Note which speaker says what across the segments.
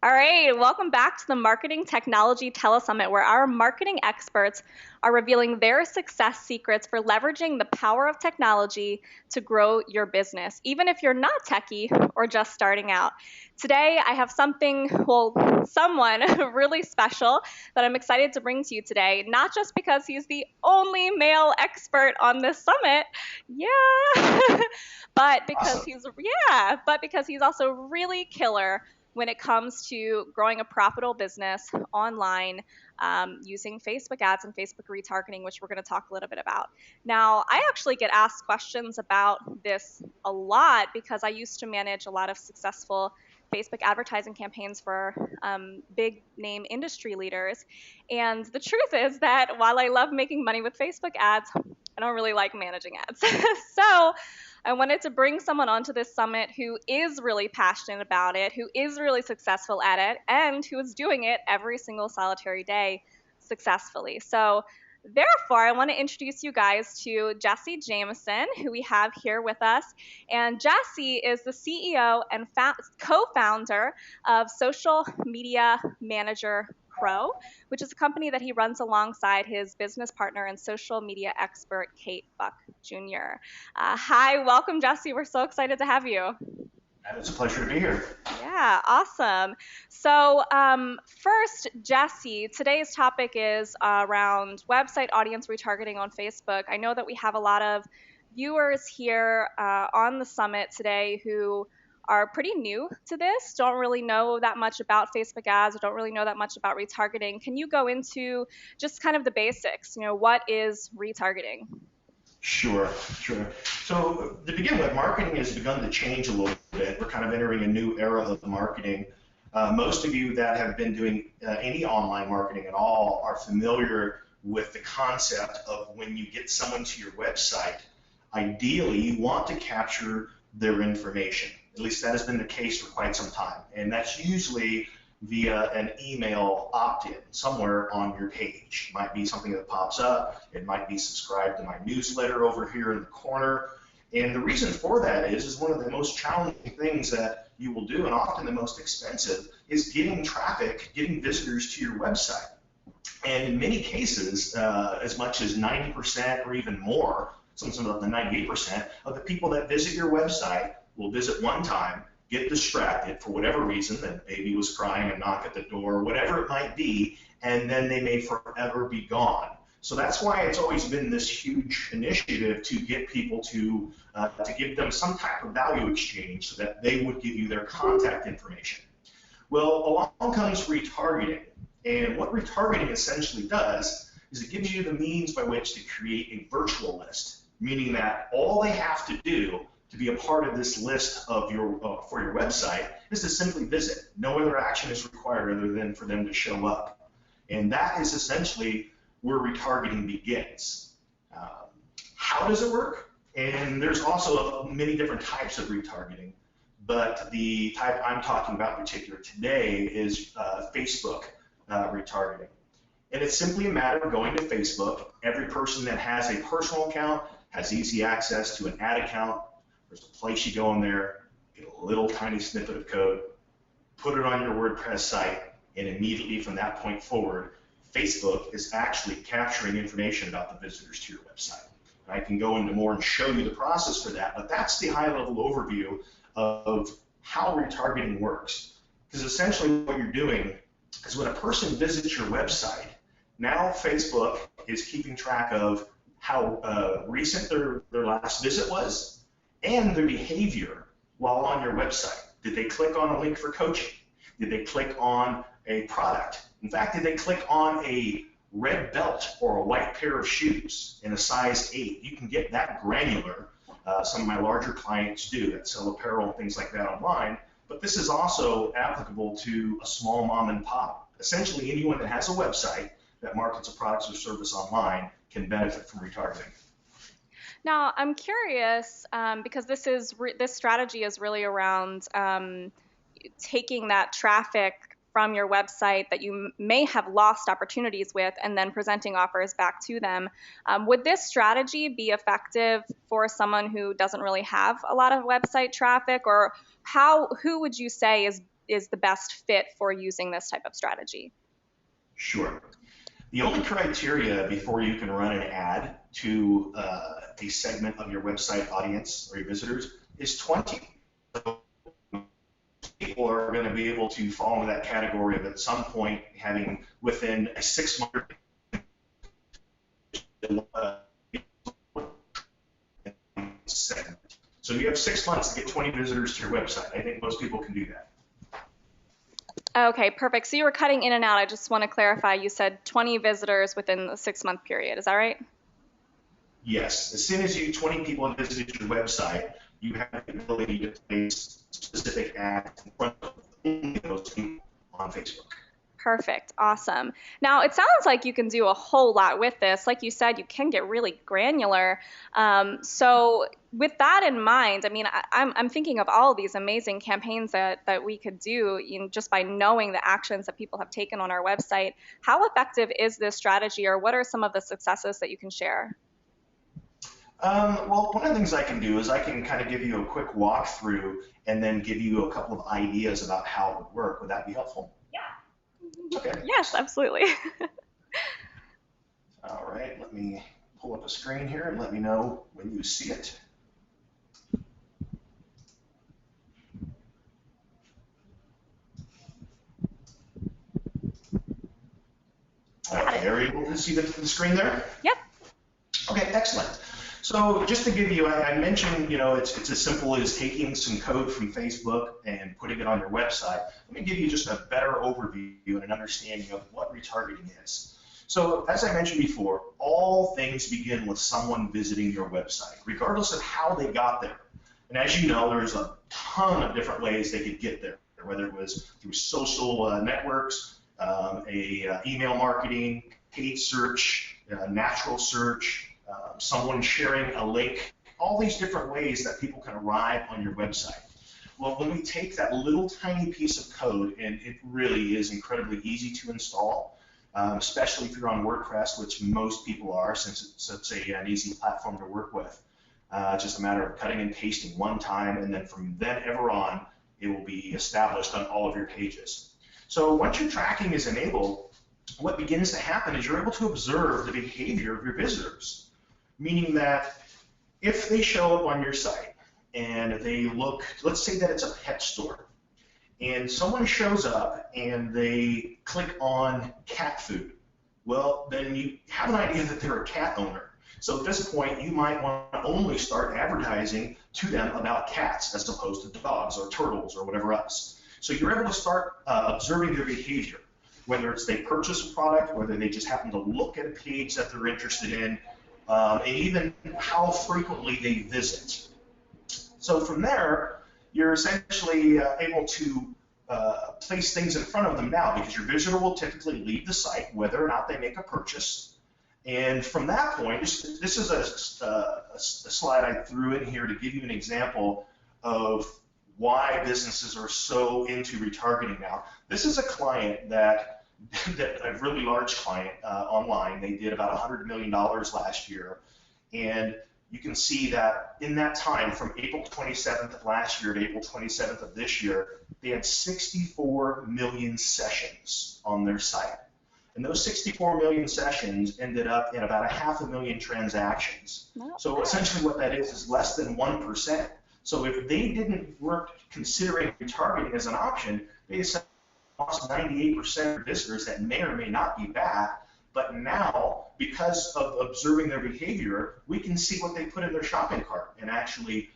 Speaker 1: All right, welcome back to the Marketing Technology Telesummit, where our marketing experts are revealing their success secrets for leveraging the power of technology to grow your business, even if you're not techie or just starting out. Today, I have someone really special that I'm excited to bring to you today, not just because he's the only male expert on this summit, yeah,
Speaker 2: Awesome.
Speaker 1: but because he's also really killer when it comes to growing a profitable business online using Facebook ads and Facebook retargeting, which we're going to talk a little bit about. Now, I actually get asked questions about this a lot because I used to manage a lot of successful Facebook advertising campaigns for big name industry leaders. And the truth is that while I love making money with Facebook ads, I don't really like managing ads. So I wanted to bring someone onto this summit who is really passionate about it, who is really successful at it, and who is doing it every single solitary day successfully. So, therefore, I want to introduce you guys to Jesse Jameson, who we have here with us. And Jesse is the CEO and co founder of Social Media Manager Pro, which is a company that he runs alongside his business partner and social media expert, Kate Buck Jr. Hi, welcome, Jesse. We're so excited to have you.
Speaker 2: It's a pleasure to be here.
Speaker 1: Yeah, awesome. So, first, Jesse, today's topic is around website audience retargeting on Facebook. I know that we have a lot of viewers here on the summit today who are pretty new to this, don't really know that much about Facebook ads, or don't really know that much about retargeting. Can you go into just kind of the basics? What is retargeting?
Speaker 2: Sure, sure. So to begin with, marketing has begun to change a little bit. We're kind of entering a new era of marketing. Most of you that have been doing any online marketing at all are familiar with the concept of when you get someone to your website, ideally you want to capture their information. At least that has been the case for quite some time. And that's usually via an email opt-in somewhere on your page. It might be something that pops up. It might be subscribed to my newsletter over here in the corner. And the reason for that is one of the most challenging things that you will do, and often the most expensive, is getting traffic, getting visitors to your website. And in many cases, as much as 90% or even more, sometimes up to 98% of the people that visit your website will visit one time, get distracted for whatever reason, that baby was crying and knock at the door, whatever it might be, and then they may forever be gone. So that's why it's always been this huge initiative to get people to give them some type of value exchange so that they would give you their contact information. Well, along comes retargeting. And what retargeting essentially does is it gives you the means by which to create a virtual list, meaning that all they have to do to be a part of this list of for your website is to simply visit. No other action is required other than for them to show up. And that is essentially where retargeting begins. How does it work? And there's also many different types of retargeting, but the type I'm talking about in particular today is Facebook retargeting. And it's simply a matter of going to Facebook. Every person that has a personal account has easy access to an ad account. There's a place you go in there, get a little tiny snippet of code, put it on your WordPress site, and immediately from that point forward, Facebook is actually capturing information about the visitors to your website. And I can go into more and show you the process for that, but that's the high-level overview of how retargeting works. Because essentially what you're doing is when a person visits your website, now Facebook is keeping track of how recent their last visit was, and their behavior while on your website. Did they click on a link for coaching? Did they click on a product? In fact, did they click on a red belt or a white pair of shoes in a size 8? You can get that granular. Some of my larger clients do that sell apparel and things like that online, but this is also applicable to a small mom and pop. Essentially, anyone that has a website that markets a product or service online can benefit from retargeting.
Speaker 1: Now, I'm curious because this strategy is really around taking that traffic from your website that you may have lost opportunities with and then presenting offers back to them. Would this strategy be effective for someone who doesn't really have a lot of website traffic, or who would you say is the best fit for using this type of strategy?
Speaker 2: Sure. The only criteria before you can run an ad to a segment of your website audience or your visitors is 20. So people are going to be able to fall into that category of at some point having within a 6 month segment. So you have 6 months to get 20 visitors to your website. I think most people can do that.
Speaker 1: Okay, perfect. So you were cutting in and out. I just want to clarify. You said 20 visitors within the 6-month period. Is that right?
Speaker 2: Yes. As soon as 20 people have visited your website, you have the ability to place specific ads in front of those people on Facebook.
Speaker 1: Perfect. Awesome. Now, it sounds like you can do a whole lot with this. Like you said, you can get really granular. So with that in mind, I mean, I'm thinking of all of these amazing campaigns that we could do just by knowing the actions that people have taken on our website. How effective is this strategy, or what are some of the successes that you can share?
Speaker 2: Well, one of the things I can do is I can kind of give you a quick walkthrough and then give you a couple of ideas about how it would work. Would that be helpful? Okay.
Speaker 1: Yes, absolutely.
Speaker 2: All right, let me pull up a screen here and let me know when you see it. Okay, are you able to see the screen there?
Speaker 1: Yep.
Speaker 2: Okay, excellent. So just to give you, I mentioned, it's as simple as taking some code from Facebook and putting it on your website. Let me give you just a better overview and an understanding of what retargeting is. So as I mentioned before, all things begin with someone visiting your website, regardless of how they got there. And as you know, there's a ton of different ways they could get there, whether it was through social networks, email marketing, paid search, natural search, someone sharing a link, all these different ways that people can arrive on your website. Well, when we take that little tiny piece of code, and it really is incredibly easy to install, especially if you're on WordPress, which most people are, since it's an easy platform to work with. It's just a matter of cutting and pasting one time, and then from then ever on, it will be established on all of your pages. So once your tracking is enabled, what begins to happen is you're able to observe the behavior of your visitors. Meaning that if they show up on your site and they look, let's say that it's a pet store, and someone shows up and they click on cat food, well, then you have an idea that they're a cat owner. So at this point, you might want to only start advertising to them about cats as opposed to dogs or turtles or whatever else. So you're able to start observing their behavior, whether it's they purchase a product, whether they just happen to look at a page that they're interested in, and even how frequently they visit. So from there, you're essentially able to place things in front of them now, because your visitor will typically leave the site whether or not they make a purchase. And from that point, this is a slide I threw in here to give you an example of why businesses are so into retargeting now. This is a client that a really large client online. They did about $100 million last year. And you can see that in that time, from April 27th of last year to April 27th of this year, they had 64 million sessions on their site. And those 64 million sessions ended up in about 500,000 transactions. So essentially what that is less than 1%. So if they weren't considering retargeting as an option, they lost 98% of visitors that may or may not be back. But now, because of observing their behavior, we can see what they put in their shopping cart and actually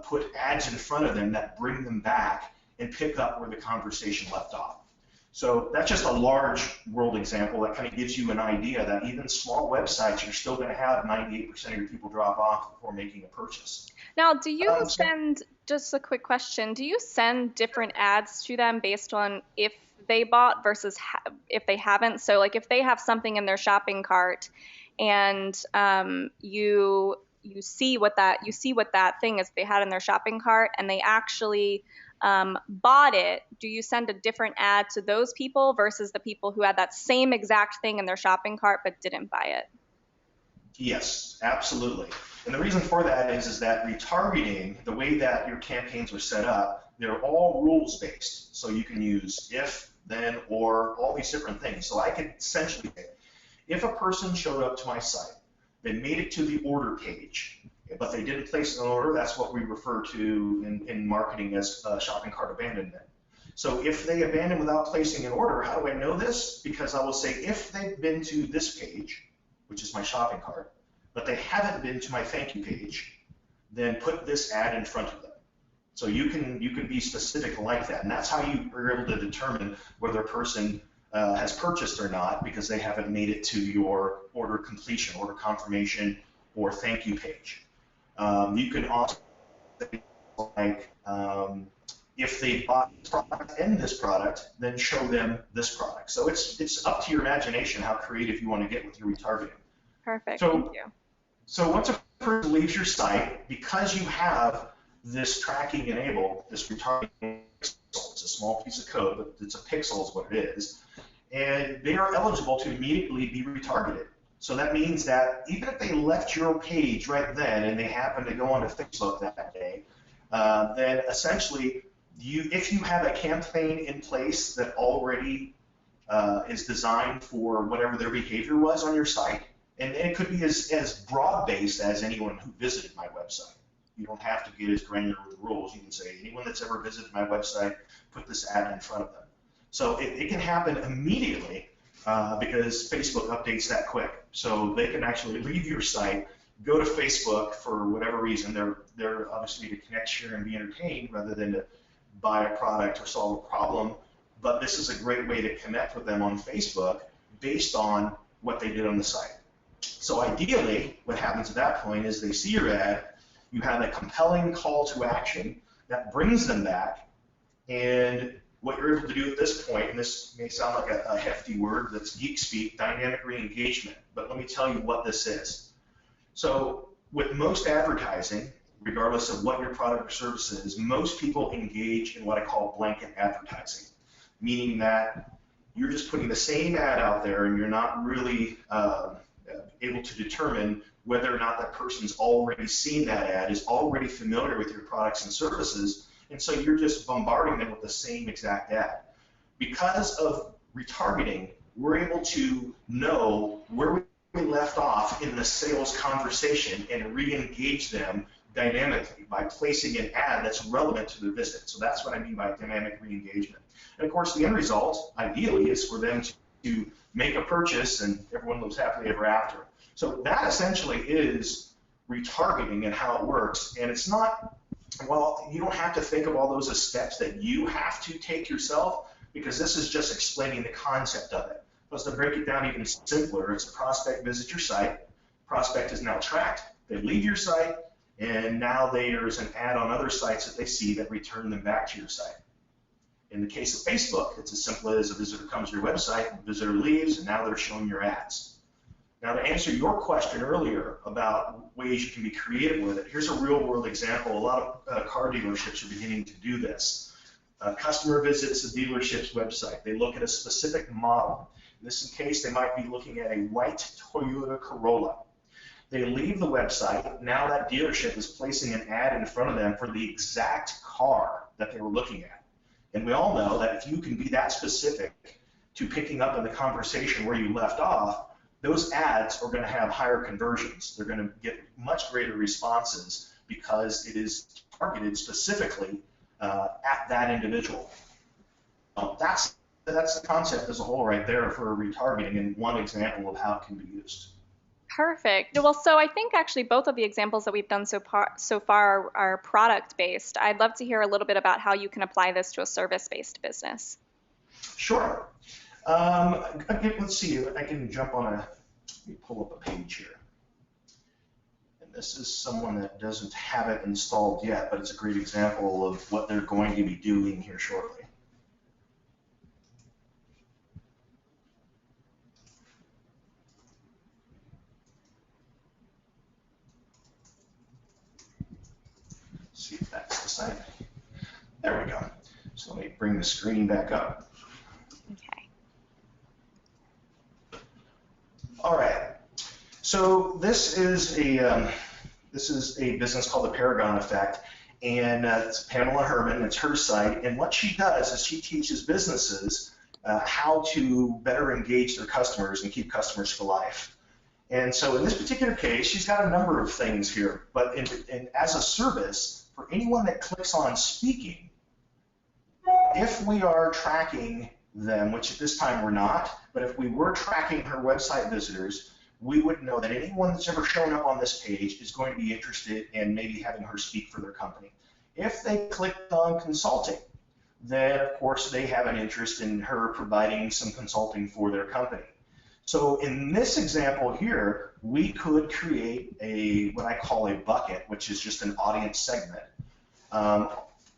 Speaker 2: put ads in front of them that bring them back and pick up where the conversation left off. So that's just a large world example that kind of gives you an idea that even small websites, you're still going to have 98% of your people drop off before making a purchase.
Speaker 1: Now, do you send, just a quick question, do you send different ads to them based on if they bought versus if they haven't? So like if they have something in their shopping cart and you see what that thing is they had in their shopping cart and they actually bought it, do you send a different ad to those people versus the people who had that same exact thing in their shopping cart but didn't buy it?
Speaker 2: Yes, absolutely. And the reason for that is that retargeting, the way that your campaigns are set up, they're all rules based. So you can use if, then, or, all these different things. So I could essentially say, if a person showed up to my site, they made it to the order page, but they didn't place an order, that's what we refer to in marketing as shopping cart abandonment. So if they abandon without placing an order, how do I know this? Because I will say, if they've been to this page, which is my shopping cart, but they haven't been to my thank you page, then put this ad in front of them. So you can be specific like that, and that's how you are able to determine whether a person has purchased or not, because they haven't made it to your order completion, order confirmation, or thank you page. You can also say, like, if they bought this product and this product, then show them this product. So it's up to your imagination how creative you want to get with your retargeting.
Speaker 1: Perfect.
Speaker 2: So,
Speaker 1: thank you.
Speaker 2: So once a person leaves your site, because you have this tracking enabled, this retargeting pixel, it's a small piece of code, but it's a pixel is what it is, and they are eligible to immediately be retargeted. So that means that even if they left your page right then and they happen to go onto Facebook that day, then essentially, if you have a campaign in place that already is designed for whatever their behavior was on your site, and it could be as broad-based as anyone who visited my website. You don't have to get as granular with the rules. You can say, anyone that's ever visited my website, put this ad in front of them. So it can happen immediately because Facebook updates that quick. So they can actually leave your site, go to Facebook for whatever reason. They're obviously to connect, share, and be entertained rather than to buy a product or solve a problem. But this is a great way to connect with them on Facebook based on what they did on the site. So ideally, what happens at that point is they see your ad, you have a compelling call to action that brings them back, and what you're able to do at this point, and this may sound like a hefty word, that's geek speak, dynamic re-engagement, but let me tell you what this is. So with most advertising, regardless of what your product or service is, most people engage in what I call blanket advertising, meaning that you're just putting the same ad out there and you're not really able to determine whether or not that person's already seen that ad, is already familiar with your products and services, and so you're just bombarding them with the same exact ad. Because of retargeting, we're able to know where we left off in the sales conversation and re-engage them dynamically by placing an ad that's relevant to their visit. So that's what I mean by dynamic re-engagement. And of course, the end result, ideally, is for them to make a purchase and everyone lives happily ever after. So that essentially is retargeting and how it works. And it's not, well, you don't have to think of all those as steps that you have to take yourself, because this is just explaining the concept of it. Plus, to break it down even simpler, it's a prospect visits your site, prospect is now tracked, they leave your site, and now there's an ad on other sites that they see that return them back to your site. In the case of Facebook, it's as simple as a visitor comes to your website, the visitor leaves, and now they're showing your ads. Now, to answer your question earlier about ways you can be creative with it, here's a real-world example. A lot of car dealerships are beginning to do this. A customer visits a dealership's website. They look at a specific model. In this case, they might be looking at a white Toyota Corolla. They leave the website. Now that dealership is placing an ad in front of them for the exact car that they were looking at. And we all know that if you can be that specific to picking up in the conversation where you left off, those ads are going to have higher conversions. They're going to get much greater responses because it is targeted specifically at that individual. That's the concept as a whole right there for retargeting, and one example of how it can be used.
Speaker 1: Perfect. Well, so I think actually both of the examples that we've done so far are product-based. I'd love to hear a little bit about how you can apply this to a service-based business.
Speaker 2: Sure. Let's see. I can jump on let me pull up a page here. And this is someone that doesn't have it installed yet, but it's a great example of what they're going to be doing here shortly. See if that's the site. There we go. So let me bring the screen back up.
Speaker 1: Okay.
Speaker 2: All right. So this is a business called the Paragon Effect, And it's Pamela Herman, it's her site, and what she does is she teaches businesses how to better engage their customers and keep customers for life. And so in this particular case, she's got a number of things here, but as a service, for anyone that clicks on speaking, if we are tracking them, which at this time we're not, but if we were tracking her website visitors, we would know that anyone that's ever shown up on this page is going to be interested in maybe having her speak for their company. If they clicked on consulting, then of course they have an interest in her providing some consulting for their company. So in this example here, we could create what I call a bucket, which is just an audience segment on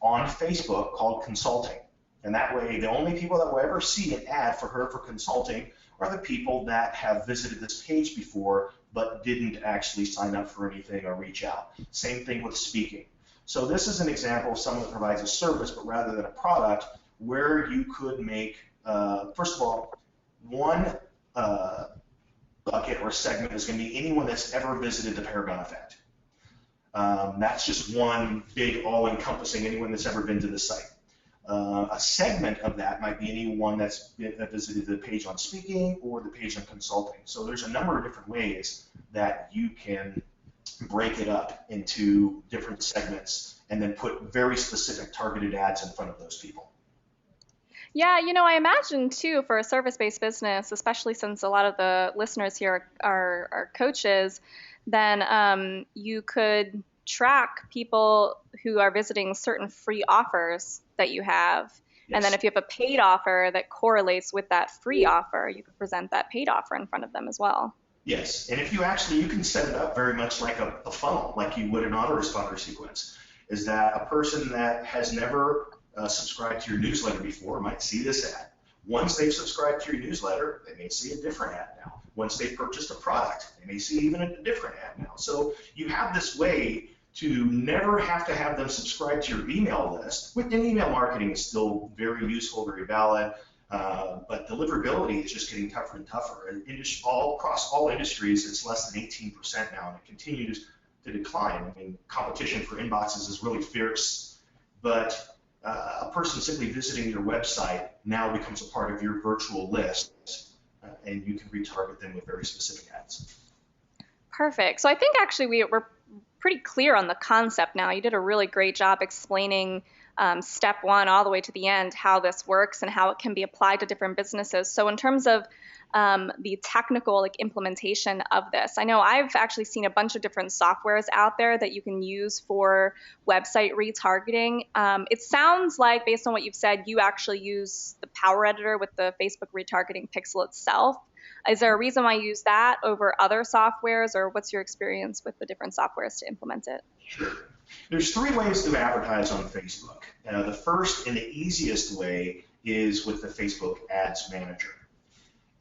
Speaker 2: Facebook called consulting. And that way, the only people that will ever see an ad for her for consulting are the people that have visited this page before but didn't actually sign up for anything or reach out. Same thing with speaking. So this is an example of someone that provides a service, but rather than a product, where you could make, first of all, one bucket or segment is going to be anyone that's ever visited the Paragon Effect. That's just one big all-encompassing anyone that's ever been to the site. A segment of that might be anyone that's visited the page on speaking or the page on consulting. So there's a number of different ways that you can break it up into different segments and then put very specific targeted ads in front of those people.
Speaker 1: Yeah, I imagine too for a service-based business, especially since a lot of the listeners here are coaches, then you could track people who are visiting certain free offers that you have. Yes. And then if you have a paid offer that correlates with that free offer, you could present that paid offer in front of them as well.
Speaker 2: Yes, and if you can set it up very much like a funnel, like you would an autoresponder sequence, is that a person that has never subscribed to your newsletter before might see this ad. Once they've subscribed to your newsletter, they may see a different ad now. Once they've purchased a product, they may see even a different ad now. So you have this way to never have to have them subscribe to your email list. Within email marketing is still very useful, very valid, but deliverability is just getting tougher and tougher. And across all industries, it's less than 18% now, and it continues to decline. I mean, competition for inboxes is really fierce, but a person simply visiting your website now becomes a part of your virtual list, and you can retarget them with very specific ads.
Speaker 1: Perfect. So I think actually we're pretty clear on the concept now. You did a really great job explaining step one all the way to the end, how this works and how it can be applied to different businesses. So in terms of the technical implementation of this, I know I've actually seen a bunch of different softwares out there that you can use for website retargeting. It sounds like, based on what you've said, you actually use the Power Editor with the Facebook retargeting pixel itself. Is there a reason why you use that over other softwares, or what's your experience with the different softwares to implement it?
Speaker 2: Sure. There's three ways to advertise on Facebook. The first and the easiest way is with the Facebook Ads Manager.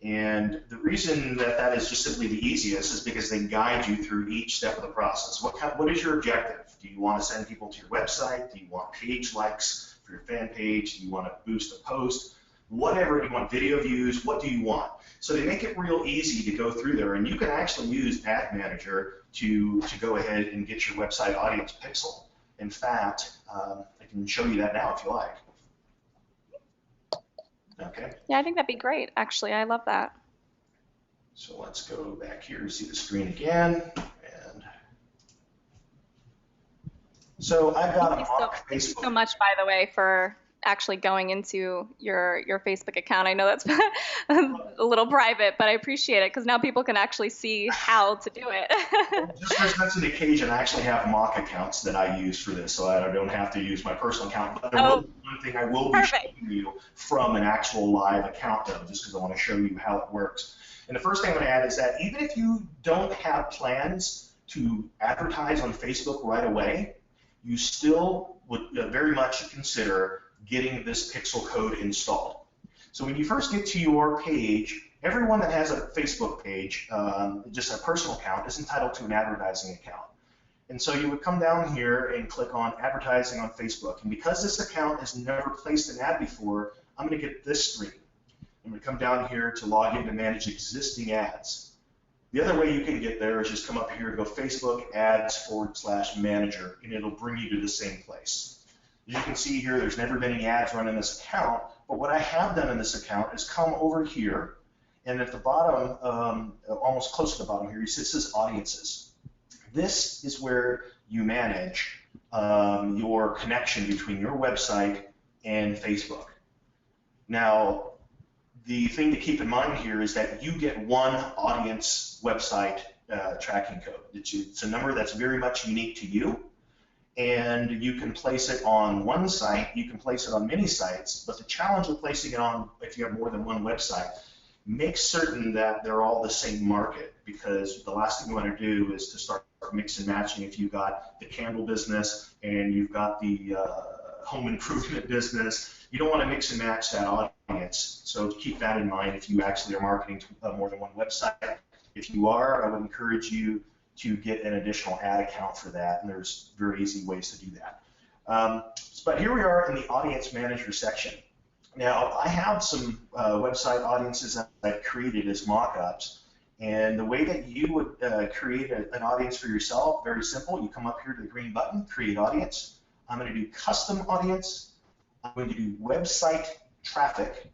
Speaker 2: And the reason that is just simply the easiest is because they guide you through each step of the process. What is your objective? Do you want to send people to your website? Do you want page likes for your fan page? Do you want to boost a post? Whatever, do you want video views? What do you want? So they make it real easy to go through there, and you can actually use Ad Manager to go ahead and get your website audience pixel. In fact, I can show you that now if you like. Okay.
Speaker 1: Yeah, I think that'd be great, actually. I love that.
Speaker 2: So let's go back here to see the screen again. And so I've got a mock Facebook.
Speaker 1: Thank you so much, by the way, for actually going into your Facebook account. I know that's a little private, but I appreciate it because now people can actually see how to do it.
Speaker 2: Just for such an occasion, I actually have mock accounts that I use for this, so I don't have to use my personal account. But there will be one thing I will be showing you from an actual live account, though, just because I want to show you how it works. And the first thing I'm going to add is that even if you don't have plans to advertise on Facebook right away, you still would very much consider getting this pixel code installed. So when you first get to your page, everyone that has a Facebook page, just a personal account, is entitled to an advertising account. And so you would come down here and click on advertising on Facebook. And because this account has never placed an ad before, I'm going to get this screen. I'm going to come down here to log in to manage existing ads. The other way you can get there is just come up here and go Facebook ads/manager, and it'll bring you to the same place. As you can see here, there's never been any ads run in this account, but what I have done in this account is come over here, and at the bottom, almost close to the bottom here, it says audiences. This is where you manage your connection between your website and Facebook. Now, the thing to keep in mind here is that you get one audience website tracking code. It's a number that's very much unique to you, and you can place it on one site, you can place it on many sites, but the challenge with placing it on, if you have more than one website, make certain that they're all the same market, because the last thing you want to do is to start mix and matching. If you've got the candle business and you've got the home improvement business, you don't want to mix and match that audience. So keep that in mind if you actually are marketing to more than one website. If you are, I would encourage you to get an additional ad account for that, and there's very easy ways to do that. But here we are in the audience manager section. Now, I have some website audiences that I've created as mock-ups, and the way that you would create an audience for yourself, very simple. You come up here to the green button, create audience. I'm going to do custom audience. I'm going to do website traffic.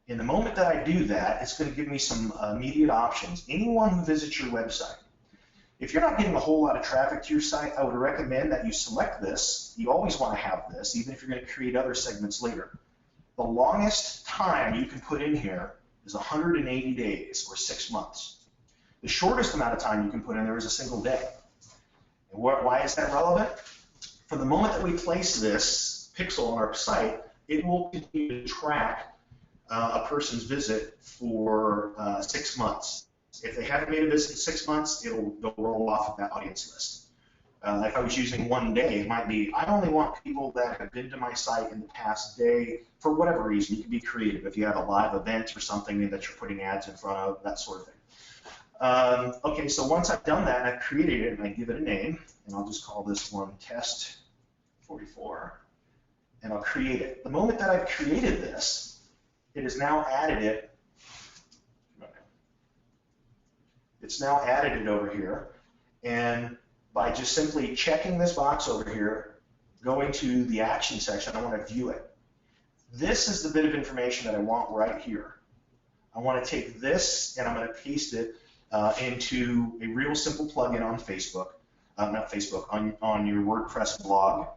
Speaker 2: And the moment that I do that, it's going to give me some immediate options. Anyone who visits your website. If you're not getting a whole lot of traffic to your site, I would recommend that you select this. You always want to have this, even if you're going to create other segments later. The longest time you can put in here is 180 days or 6 months. The shortest amount of time you can put in there is a single day. And why is that relevant? From the moment that we place this pixel on our site, it will continue to track a person's visit for 6 months. If they haven't made a visit in 6 months, they'll roll off of that audience list. If I was using one day, it might be, I only want people that have been to my site in the past day for whatever reason. You can be creative if you have a live event or something that you're putting ads in front of, that sort of thing. Okay, so once I've done that and I've created it and I give it a name, and I'll just call this one test 44, and I'll create it. The moment that I've created this, it has now added it. It's now added it over here, and by just simply checking this box over here, going to the action section, I want to view it. This is the bit of information that I want right here. I want to take this and I'm going to paste it into a real simple plugin on Facebook, not Facebook, on your WordPress blog.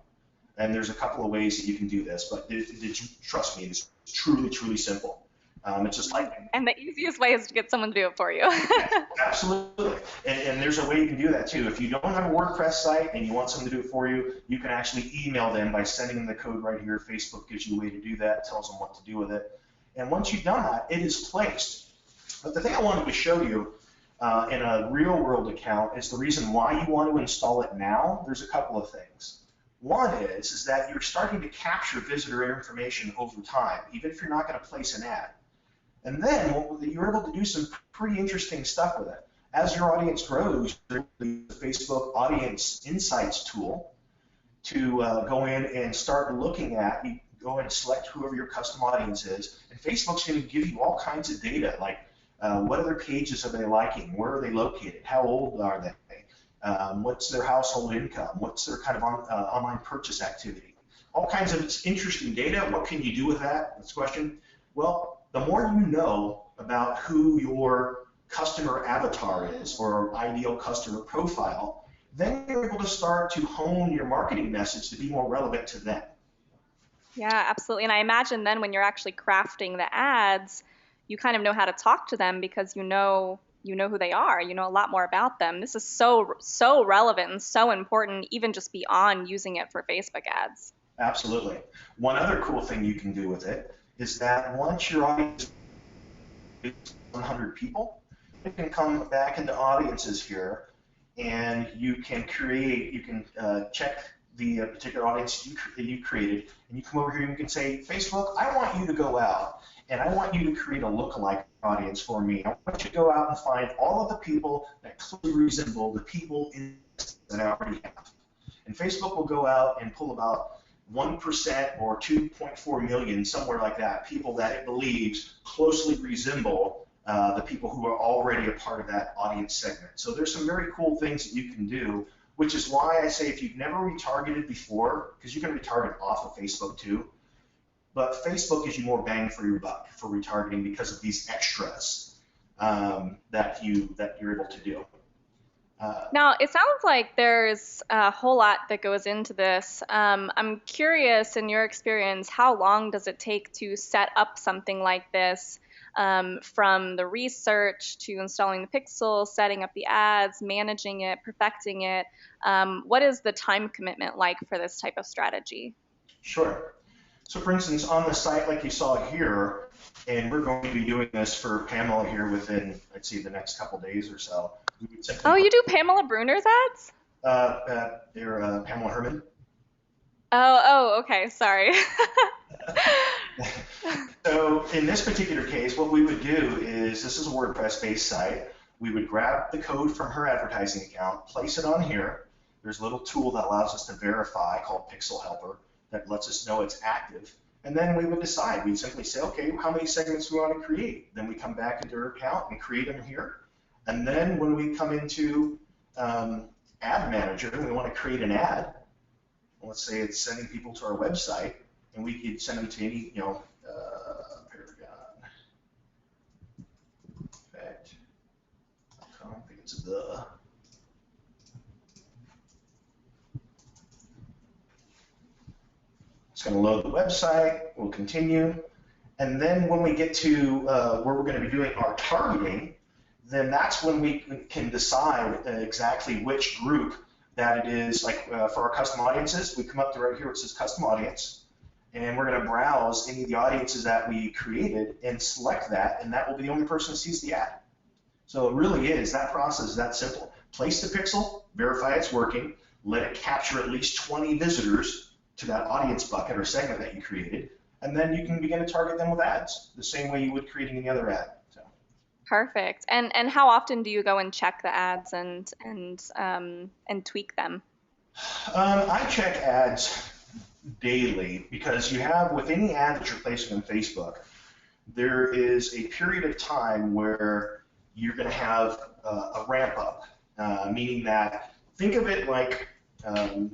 Speaker 2: And there's a couple of ways that you can do this, but trust me, it's truly, truly simple. It's just like,
Speaker 1: and the easiest way is to get someone to do it for you.
Speaker 2: Yeah, absolutely. And there's a way you can do that too. If you don't have a WordPress site and you want someone to do it for you, you can actually email them by sending them the code right here. Facebook gives you a way to do that, tells them what to do with it. And once you've done that, it is placed. But the thing I wanted to show you in a real world account is the reason why you want to install it now. There's a couple of things. One is that you're starting to capture visitor information over time, even if you're not going to place an ad. And then you're able to do some pretty interesting stuff with it. As your audience grows, there's the Facebook Audience Insights tool to go in and start looking at. You go and select whoever your custom audience is, and Facebook's going to give you all kinds of data, like what other pages are they liking, where are they located, how old are they, what's their household income, what's their kind of online purchase activity. All kinds of interesting data. What can you do with that? That's the question. Well, the more you know about who your customer avatar is or ideal customer profile, then you're able to start to hone your marketing message to be more relevant to them.
Speaker 1: Yeah, absolutely. And I imagine then when you're actually crafting the ads, you kind of know how to talk to them because you know who they are. You know a lot more about them. This is so relevant and so important, even just beyond using it for Facebook ads.
Speaker 2: Absolutely. One other cool thing you can do with it is that once your audience is 100 people, you can come back into audiences here, and you can check the particular audience that you created, and you come over here and you can say, Facebook, I want you to go out, and I want you to create a lookalike audience for me. I want you to go out and find all of the people that closely resemble the people that I already have. And Facebook will go out and pull about 1% or 2.4 million, somewhere like that, people that it believes closely resemble the people who are already a part of that audience segment. So there's some very cool things that you can do, which is why I say if you've never retargeted before, because you can retarget off of Facebook too, but Facebook gives you more bang for your buck for retargeting because of these extras that you're able to do.
Speaker 1: Now, it sounds like there's a whole lot that goes into this. I'm curious, in your experience, how long does it take to set up something like this, from the research to installing the pixel, setting up the ads, managing it, perfecting it? What is the time commitment like for this type of strategy?
Speaker 2: Sure. So for instance, on the site like you saw here, and we're going to be doing this for Pamela here within, I'd say, the next couple days or so, we would simply
Speaker 1: Oh,
Speaker 2: put,
Speaker 1: you do Pamela Bruner's ads?
Speaker 2: they're Pamela Herman.
Speaker 1: Okay, sorry.
Speaker 2: So in this particular case, what we would do is, this is a WordPress-based site. We would grab the code from her advertising account, place it on here. There's a little tool that allows us to verify called Pixel Helper that lets us know it's active. And then we would decide. We'd simply say, okay, how many segments do we want to create? Then we come back into her account and create them here. And then when we come into Ad Manager and we want to create an ad, let's say it's sending people to our website, and we could send them to any, Paragon, Effect, I think it's the. It's going to load the website. We'll continue. And then when we get to where we're going to be doing our targeting, then that's when we can decide exactly which group that it is. Like for our custom audiences, we come up to right here where it says custom audience, and we're going to browse any of the audiences that we created and select that, and that will be the only person who sees the ad. So it really is, that process is that simple. Place the pixel, verify it's working, let it capture at least 20 visitors to that audience bucket or segment that you created, and then you can begin to target them with ads the same way you would creating any other ad. So.
Speaker 1: Perfect. And how often do you go and check the ads and tweak them?
Speaker 2: I check ads daily because you have, with any ad that you're placing on Facebook, there is a period of time where you're going to have a ramp up, meaning that think of it like a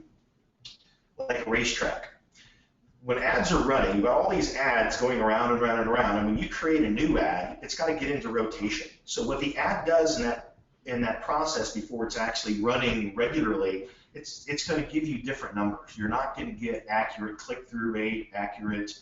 Speaker 2: racetrack. When ads are running, you've got all these ads going around and around and around, and when you create a new ad, it's got to get into rotation. So what the ad does in that process before it's actually running regularly, it's going to give you different numbers. You're not going to get accurate click-through rate, accurate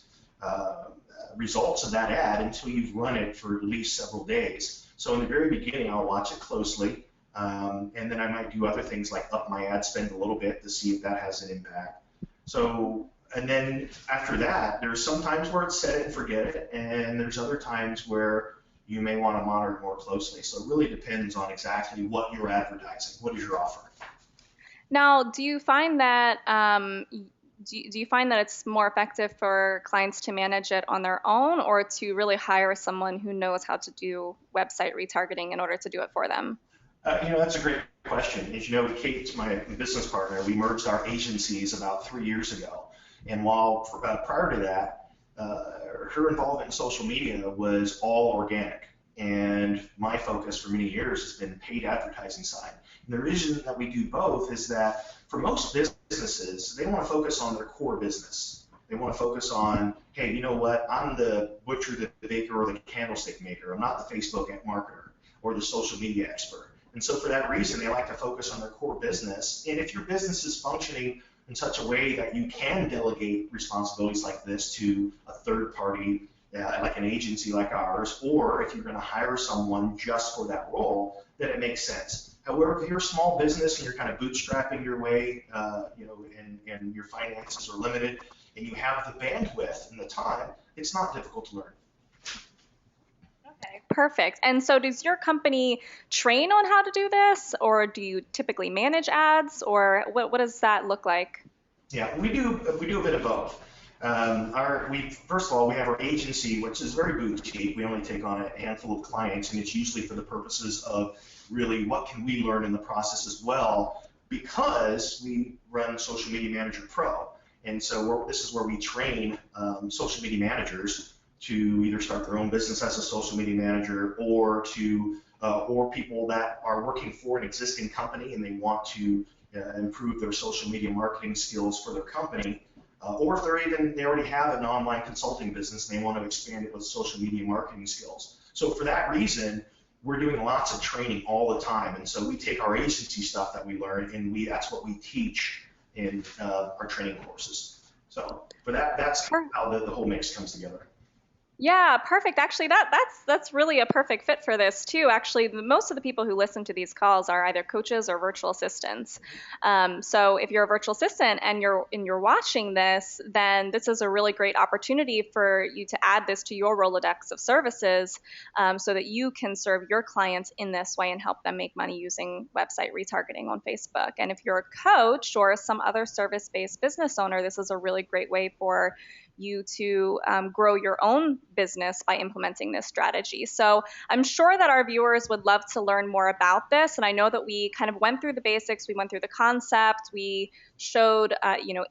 Speaker 2: results of that ad until you've run it for at least several days. So in the very beginning, I'll watch it closely, and then I might do other things like up my ad spend a little bit to see if that has an impact. So, and then after that, there's some times where it's set it and forget it, and there's other times where you may want to monitor it more closely. So it really depends on exactly what you're advertising. What is your offer?
Speaker 1: Now, do you find that do you find that it's more effective for clients to manage it on their own, or to really hire someone who knows how to do website retargeting in order to do it for them?
Speaker 2: That's a great question. As you know, Kate's my business partner. We merged our agencies about 3 years ago. And while prior to that, her involvement in social media was all organic. And my focus for many years has been paid advertising side. And the reason that we do both is that for most businesses, they want to focus on their core business. They want to focus on, hey, you know what? I'm the butcher, the baker, or the candlestick maker. I'm not the Facebook marketer or the social media expert. And so for that reason, they like to focus on their core business. And if your business is functioning in such a way that you can delegate responsibilities like this to a third party, like an agency like ours, or if you're going to hire someone just for that role, then it makes sense. However, if you're a small business and you're kind of bootstrapping your way, and your finances are limited, and you have the bandwidth and the time, it's not difficult to learn.
Speaker 1: Okay, perfect. And so does your company train on how to do this, or do you typically manage ads, or what does that look like?
Speaker 2: Yeah, we do a bit of both. First of all, we have our agency, which is very boutique. We only take on a handful of clients, and it's usually for the purposes of really what can we learn in the process as well, because we run Social Media Manager Pro. And so this is where we train social media managers to either start their own business as a social media manager, or people that are working for an existing company and they want to improve their social media marketing skills for their company, or if they already have an online consulting business and they want to expand it with social media marketing skills. So for that reason, we're doing lots of training all the time, and so we take our agency stuff that we learn and that's what we teach in our training courses. So for that's how the whole mix comes together.
Speaker 1: Yeah, perfect. Actually, that's really a perfect fit for this too. Actually, most of the people who listen to these calls are either coaches or virtual assistants. So if you're a virtual assistant and you're watching this, then this is a really great opportunity for you to add this to your Rolodex of services, so that you can serve your clients in this way and help them make money using website retargeting on Facebook. And if you're a coach or some other service-based business owner, this is a really great way for you to grow your own business by implementing this strategy. So I'm sure that our viewers would love to learn more about this. And I know that we kind of went through the basics, we went through the concept, we showed,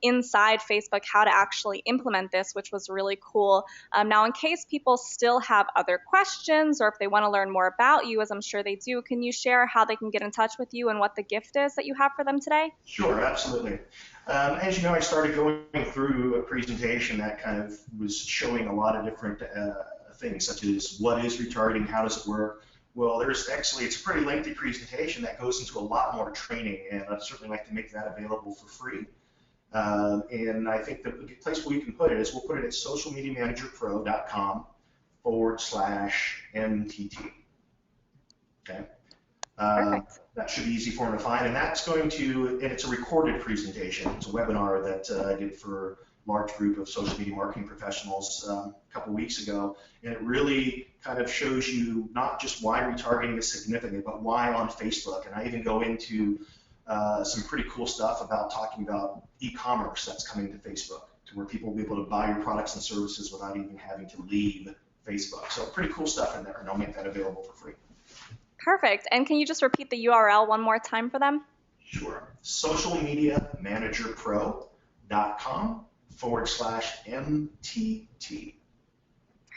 Speaker 1: inside Facebook how to actually implement this, which was really cool. Now, in case people still have other questions or if they want to learn more about you, as I'm sure they do, can you share how they can get in touch with you and what the gift is that you have for them today?
Speaker 2: Sure, absolutely. As you know, I started going through a presentation that kind of was showing a lot of different things, such as what is retargeting, how does it work. Well, it's a pretty lengthy presentation that goes into a lot more training, and I'd certainly like to make that available for free. And I think the place where you can put it is we'll put it at socialmediamanagerpro.com/MTT. Okay. That should be easy for them to find, and it's a recorded presentation. It's a webinar that I did for a large group of social media marketing professionals a couple weeks ago, and it really kind of shows you not just why retargeting is significant, but why on Facebook. And I even go into some pretty cool stuff about talking about e-commerce that's coming to Facebook, to where people will be able to buy your products and services without even having to leave Facebook. So pretty cool stuff in there, and I'll make that available for free.
Speaker 1: Perfect. And can you just repeat the URL one more time for them?
Speaker 2: Sure. socialmediamanagerpro.com/MTT.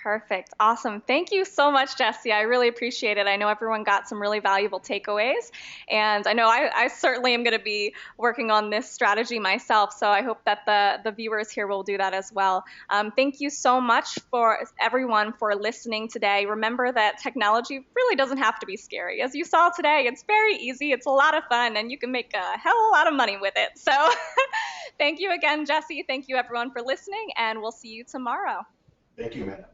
Speaker 1: Perfect. Awesome. Thank you so much, Jesse. I really appreciate it. I know everyone got some really valuable takeaways, and I know I certainly am going to be working on this strategy myself, so I hope that the viewers here will do that as well. Thank you so much for everyone for listening today. Remember that technology really doesn't have to be scary. As you saw today, it's very easy, it's a lot of fun, and you can make a hell of a lot of money with it. So thank you again, Jesse. Thank you, everyone, for listening, and we'll see you tomorrow.
Speaker 2: Thank you, Amanda.